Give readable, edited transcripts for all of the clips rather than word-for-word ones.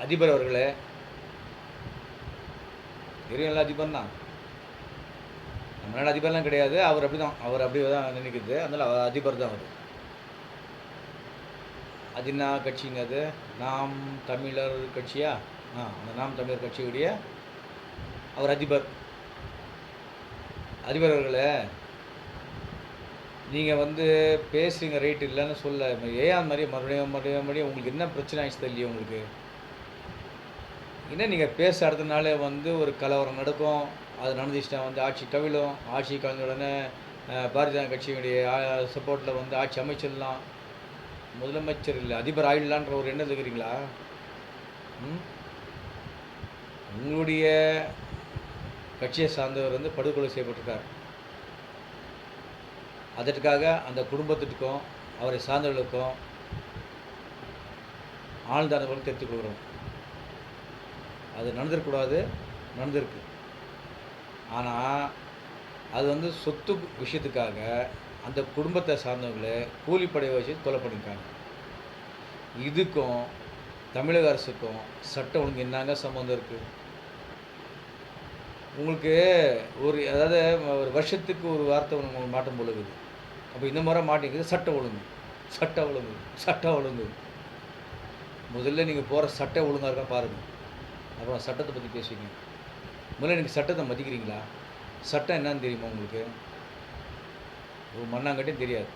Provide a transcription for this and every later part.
அதிபர் அவர்களே, தெரியும்ல அதிபர்னா? நம்ம நாடு அதிபர்லாம் கிடையாது. அவர் அப்படிதான். அவர் அப்படி தான் நினைக்கிறது. அதனால அவர் அதிபர் தான் அவரு. அது என்ன கட்சிங்க அது? நாம் தமிழர் கட்சியா? அந்த நாம் தமிழர் கட்சியுடைய அவர் அதிபர். அதிபர் அவர்களே, நீங்கள் வந்து பேசுறீங்க ரைட் இல்லைன்னு சொல்ல. ஏன் அந்த மாதிரி மறுபடியும் உங்களுக்கு என்ன பிரச்சனை ஆயிடுச்சு தெரியல உங்களுக்கு? என்ன நீங்கள் பேச அடுத்த நாளே வந்து ஒரு கலவரம் நடக்கும். அது நடந்துச்சுன்னா வந்து ஆட்சி கவிழும். ஆட்சி கவிழ்ந்த உடனே பாரதிய ஜனதா கட்சியினுடைய சப்போர்ட்டில் வந்து ஆட்சி அமைச்சிடலாம். முதலமைச்சர் இல்லை அதிபர் ஆயிடலான்ற ஒரு எண்ணம் இருக்கிறீங்களா? உங்களுடைய கட்சியை சார்ந்தவர் வந்து படுகொலை செய்யப்பட்டிருக்கார். அதற்காக அந்த குடும்பத்திற்கும் அவரை சார்ந்தவர்களுக்கும் ஆழ்ந்த அனுபவம் தெரிவித்துக் கொள்கிறோம். அது நடந்துருக்கூடாது, நடந்திருக்கு. ஆனால் அது வந்து சொத்து விஷயத்துக்காக அந்த குடும்பத்தை சார்ந்தவங்களே கூலிப்படை வச்சு கொலை பண்ணியிருக்காங்க. இதுக்கும் தமிழக அரசுக்கும் சட்ட ஒழுங்கு என்னங்க சம்மந்தம் இருக்குது? உங்களுக்கு அதாவது ஒரு வருஷத்துக்கு ஒரு வார்த்தை உங்களுக்கு மாட்டும் போல இருக்குது. அப்போ இந்த முறை மாட்டேங்குது சட்ட ஒழுங்கு. சட்ட ஒழுங்கு சட்ட ஒழுங்கு முதல்ல நீங்கள் போகிற சட்ட ஒழுங்காக இருக்கா பாருங்கள். அப்புறம் சட்டத்தை பற்றி பேசுவீங்க. முதல்ல நீங்கள் சட்டத்தை மதிக்கிறீங்களா? சட்டம் என்னன்னு தெரியுமா உங்களுக்கு? ஒரு மண்ணாங்கட்டியும் தெரியாது.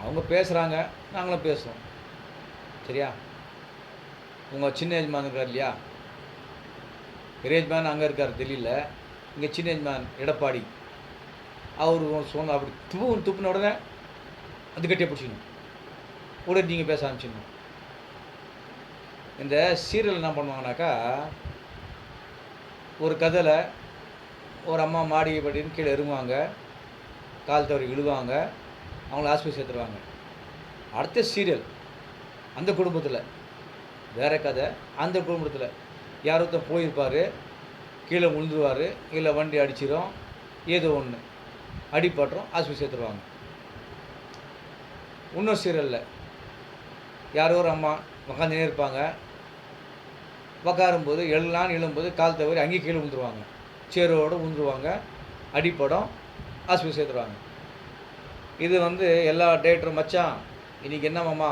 அவங்க பேசுகிறாங்க, நாங்களும் பேசுகிறோம். சரியா? உங்கள் சின்ன எஜமான் இருக்கார் இல்லையா? பெரிய எஜமான் அங்கே இருக்கார் டெல்லியில். இங்கே சின்ன எஜமான் எடப்பாடி அவர் சொன்ன அப்படி துப்புன உடனே அது கட்டியை பிடிச்சிக்கணும். உடனே நீங்கள் பேச ஆரம்பிச்சிடணும். இந்த சீரியல் என்ன பண்ணுவாங்கனாக்கா, ஒரு கதையில் ஒரு அம்மா மாடி படின்னு கீழே இறங்குவாங்க, கால் தவறி விழுவாங்க, அவங்கள ஹாஸ்பிட்டல் சேர்த்துருவாங்க. அடுத்த சீரியல் அந்த குடும்பத்தில் வேறு கதை. அந்த குடும்பத்தில் யாரொருத்தர் போயிருப்பார், கீழே விழுந்துருவார், இல்லை வண்டி அடிச்சிடும், ஏதோ ஒன்று அடிபட்டுரும், ஹாஸ்பிட்டல் சேர்த்துருவாங்க. இன்னொரு சீரியலில் யாரோ ஒரு அம்மா உக்காந்துனே இருப்பாங்க, உக்காரும்போது எழும்போது கால் தவறி அங்கேயே கீழே விழுந்துருவாங்க, சேரோடு விழுந்துருவாங்க, அடிப்படம், ஹாஸ்பிட்டல் சேர்த்துருவாங்க. இது வந்து எல்லா டேரக்டரும் மச்சான் இன்றைக்கி என்னம்மா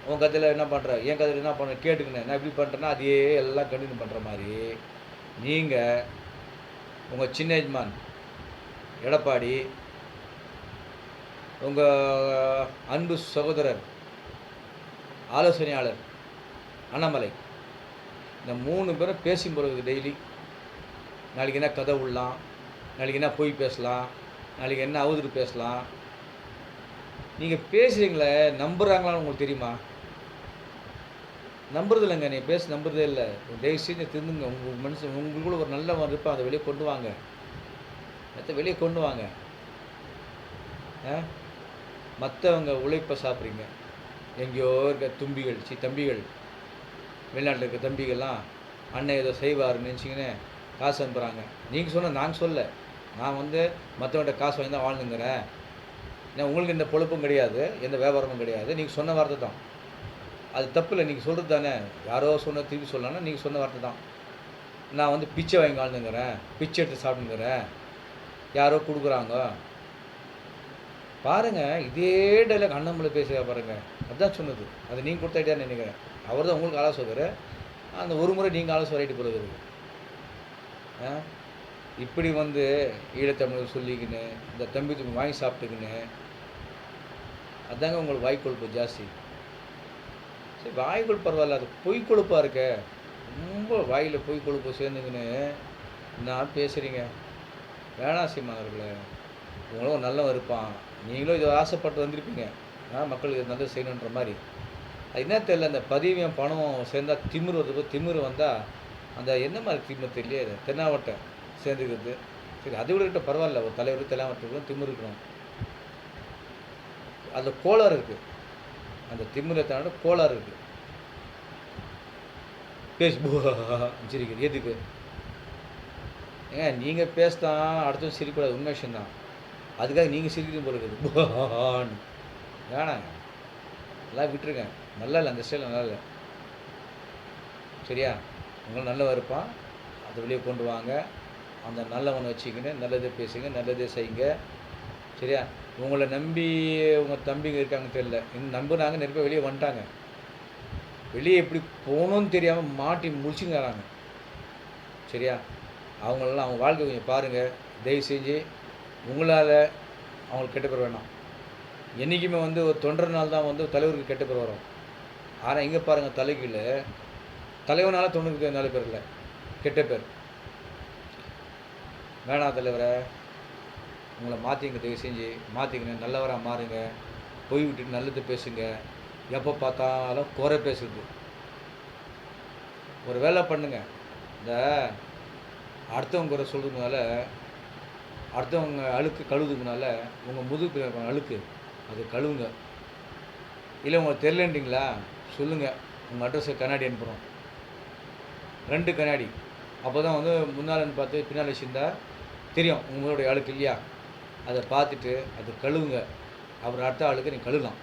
உன் கதையில் என்ன பண்ணுற, என் கதையில் என்ன பண்ணுற கேட்டுக்கினேன், நான் எப்படி பண்ணுறேன்னா அதையே எல்லாம் கண்டினியூ பண்ணுற மாதிரி நீங்கள் உங்கள் சின்ன எஜமான் எடப்பாடி, உங்கள் அன்பு சகோதரர் ஆலோசனையாளர் அண்ணாமலை, இந்த 3 பேரும் பேசி போகிறது டெய்லி. நாளைக்கு என்ன கதை விடலாம், நாளைக்கு என்ன பொய் பேசலாம், நாளைக்கு என்ன அவதூறு பேசலாம். நீங்கள் பேசுகிறீங்களே, நம்புகிறாங்களான்னு உங்களுக்கு தெரியுமா? நம்புறது இல்லைங்க. நீங்கள் பேச நம்புறதே இல்லை. தயவு செஞ்சு திருந்துங்க. உங்கள் மனுஷன் உங்களுக்குள்ள ஒரு நல்லவன் இருப்பான், அதை வெளியே கொண்டு வாங்க. வெளியே கொண்டு வாங்க. மற்றவங்க உழைப்பை சாப்பிட்றீங்க. எங்கேயோ இருக்க தம்பிகள் வெளிநாட்டில் இருக்க தம்பிகள்லாம் அண்ணன் ஏதோ செய்வாருன்னு நினச்சிங்கன்னு காசு அனுப்புகிறாங்க. நீங்கள் சொன்ன நாங்கள் சொல்ல, நான் வந்து மற்றவன்கிட்ட காசு வாங்கி தான் வாழ்ந்துங்கிறேன். ஏன்னா உங்களுக்கு எந்த பொழப்பும் கிடையாது, எந்த வியாபாரமும் கிடையாது. நீங்கள் சொன்ன வார்த்தை தான், அது தப்பு இல்லை. நீங்கள் சொல்கிறது தானே, யாரோ சொன்ன திருப்பி சொல்லலாம்னா நீங்கள் சொன்ன வார்த்தை தான். நான் வந்து பிச்சை வாங்கி வாழ்ந்துங்கிறேன், பிச்சை எடுத்து சாப்பிட்டுங்கிறேன், யாரோ கொடுக்குறாங்க பாருங்கள். இதே டைலாக் அண்ணாமலை பேசுகிற பாருங்கள், அதுதான் சொன்னது. அது நீங்கள் கொடுத்த ஐடியா நினைக்கிறேன். அவர் தான் உங்களுக்கு ஆலோசகர். அந்த ஒரு முறை நீங்கள் ஆலோசனை ரைட்டு போகிறது. இப்படி வந்து ஈழத்தமிழ் சொல்லிக்கின்னு இந்த தம்பி வாங்கி சாப்பிட்டுக்கின்னு அதாங்க உங்களுக்கு வாய்க்கொழுப்பு ஜாஸ்தி. சரி, வாய்க்கொழுப்பு பரவாயில்ல, அது பொய் கொழுப்பாக இருக்க. ரொம்ப வாயில் பொய் கொழுப்பு சேர்ந்துக்கின்னு நான் பேசுகிறீங்க. வேணாம் சீமானவர்களே, உங்களும் நல்லவன் இருப்பான். நீங்களும் இதை ஆசைப்பட்டு வந்திருப்பீங்க, மக்களுக்கு நல்லது செய்யணுன்ற மாதிரி. அது என்ன தெரியல, அந்த பதிவியம் பணம் சேர்ந்தால் திமிரு வருது. திமிரு வந்தால் அந்த என்ன மாதிரி திமிரு தெரியல, தென்னாவட்டை சேர்ந்துக்கிறது. சரி, அதை விட பரவாயில்ல, ஒரு தலைவர் தென்னாவட்டத்துக்கும் திமிரு இருக்கணும். அதில் கோளாறு இருக்குது. அந்த திமிரை தாண்ட கோளாறு இருக்குது. சிரிக்குது எதுக்கு? நீங்கள் பேசதான் அடுத்தவங்க சிரிக்கூடாது, உண்மை விஷயந்தான். அதுக்காக நீங்கள் சிரிக்கிறது போல இருக்குது. வேணாங்க, எல்லாம் விட்டுருங்க. நல்லா இல்லை, அந்த ஸ்டைல் நல்லா இல்லை. சரியா? உங்கள நல்லவன் இருப்பான். அத வெளிய கொண்டு வாங்க. அந்த நல்லவன வச்சுக்கின்னு நல்லதே பேசுங்க, நல்லதே செய்யுங்க. சரியா? உங்கள நம்பி உங்க தம்பிங்க இருக்காங்கன்னு தெரியல. நம்புனாங்க நெறைய பேர் வெளிய வந்துட்டாங்க. வெளிய எப்படி போணும்னு தெரியாம மாட்டி முழிச்சுங்கறாங்க. சரியா? அவங்களலாம் அவங்க வாழ்க்கைய கொஞ்சம் பாருங்க. தயவு செஞ்சு உங்களால அவங்களுக்கு கெட்ட பேர் வேணாம். என்னைக்குமே வந்து ஒரு தொண்டர்னால தான் வந்து தலைவருக்கு கெட்ட பேர் வரும். ஆனா இங்க பாருங்க தலைகீழ தலைவனால தொண்டருக்கு நல்ல பேர் இல்ல. கெட்ட பேர். வேணாம் தலைவரே. உங்கள மாத்திங்க தயவு செஞ்சு. மாத்திக்கங்க. நல்லவரா மாறுங்க. பொய் விட்டுட்டு நல்லது பேசுங்க. எப்ப பார்த்தாலும் குறை பேசுறது. ஒரு வேலை பண்ணுங்க. இந்த அடுத்தவங்க குறை சொல்றதுனால, அடுத்தவங்க அழுக்கு கழுவுறதுனால, உங்க முதுகுல இருக்கிற அழுக்கு அது கழுவுங்க. இல்ல உங்களுக்கு தெரியலன்றீங்களா? சொல்லுங்க. உங்க அட்ரஸ கண்ணாடி அனுப்புறோம். 2 கண்ணாடி. அப்பதான் வந்து முன்னாலன்னு பார்த்து பின்னால வச்சிருந்தா தெரியும். உங்களுடைய அழுக்கு இல்லையா? அத பார்த்துட்டு அத கழுவுங்க. அப்புறம் அடுத்த ஆளுக்கு நீங்க கழுவலாம்.